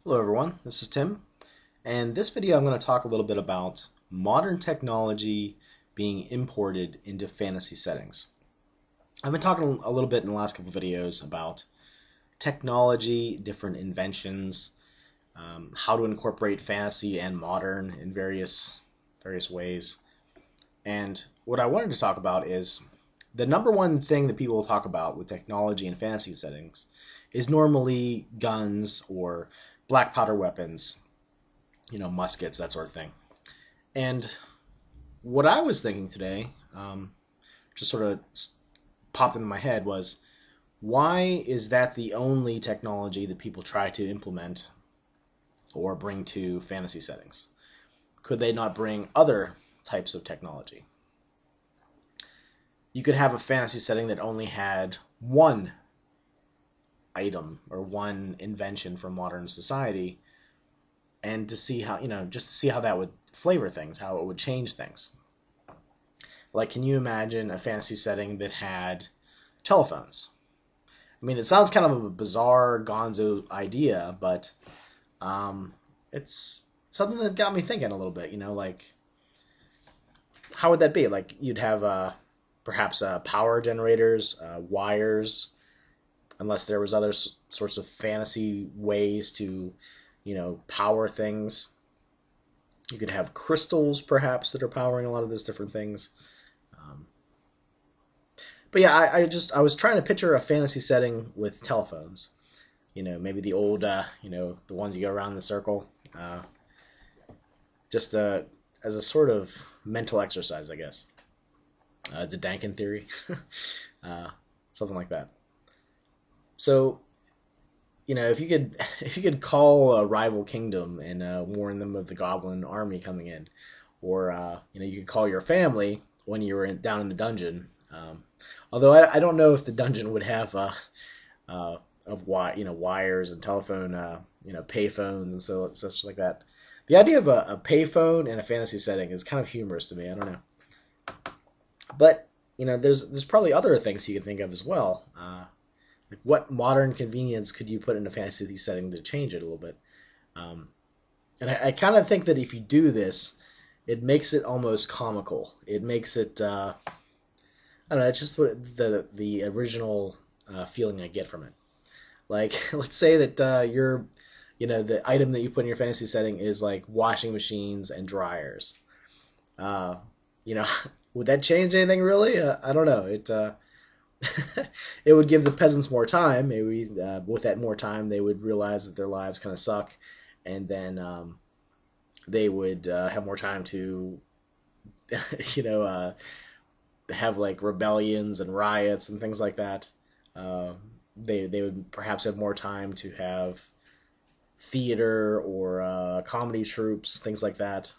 Hello everyone, this is Tim, and this video I'm going to talk a little bit about modern technology being imported into fantasy settings. I've been talking a little bit in the last couple videos about technology, different inventions, how to incorporate fantasy and modern in various ways. And what I wanted to talk about is the number one thing that people will talk about with technology and fantasy settings is normally guns or black powder weapons, muskets, that sort of thing. And what I was thinking today, just sort of popped into my head, was why is that the only technology that people try to implement or bring to fantasy settings? Could they not bring other types of technology? You could have a fantasy setting that only had one item or one invention from modern society, and to see how, just to see how that would flavor things, how it would change things. Like, can you imagine a fantasy setting that had telephones? I mean, it sounds kind of a bizarre gonzo idea, but it's something that got me thinking a little bit, like, how would that be? Like, you'd have perhaps power generators, wires, unless there was other sorts of fantasy ways to, power things. You could have crystals, perhaps, that are powering a lot of those different things. But yeah, I was trying to picture a fantasy setting with telephones. Maybe the old, the ones you go around in the circle. Just as a sort of mental exercise, I guess. The Dankin theory. Something like that. So, if you could call a rival kingdom and warn them of the goblin army coming in, or you could call your family when you were down in the dungeon. Although I don't know if the dungeon would have wires and telephone payphones and such like that. The idea of a payphone in a fantasy setting is kind of humorous to me. I don't know, but there's probably other things you could think of as well. Like, what modern convenience could you put in a fantasy setting to change it a little bit? And I kind of think that if you do this, it makes it almost comical. It makes it, I don't know, it's just what the original feeling I get from it. Like, let's say that the item that you put in your fantasy setting is like washing machines and dryers. Would that change anything really? I don't know. It would give the peasants more time. Maybe with that more time, they would realize that their lives kind of suck, and then they would have more time to, have like rebellions and riots and things like that. They would perhaps have more time to have theater or comedy troupes, things like that.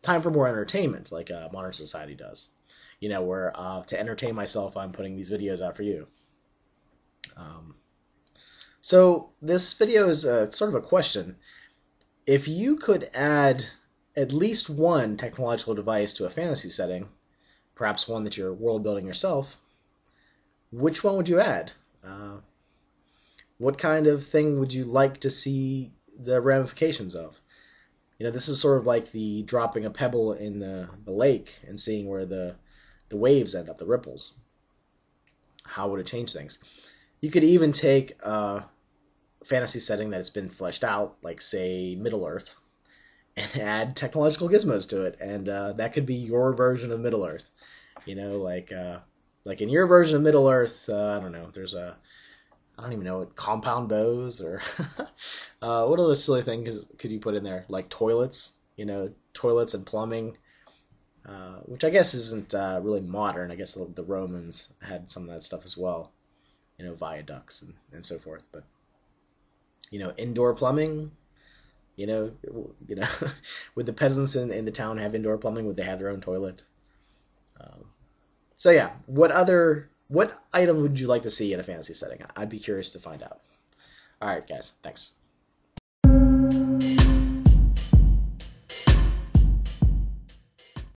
Time for more entertainment, like modern society does. Where to entertain myself, I'm putting these videos out for you. So this video is sort of a question. If you could add at least one technological device to a fantasy setting, perhaps one that you're world building yourself, which one would you add? What kind of thing would you like to see the ramifications of? This is sort of like the dropping a pebble in the lake and seeing where the waves end up, the ripples. How would it change things? You could even take a fantasy setting that's been fleshed out, like, say, Middle-earth, and add technological gizmos to it, and that could be your version of Middle-earth. Like in your version of Middle-earth, I don't know, I don't even know, compound bows, or what other silly things could you put in there? Like toilets, toilets and plumbing. Which I guess isn't really modern. I guess the Romans had some of that stuff as well, viaducts and so forth. But indoor plumbing, would the peasants in the town have indoor plumbing? Would they have their own toilet? So yeah, what item would you like to see in a fantasy setting? I'd be curious to find out. All right, guys, thanks.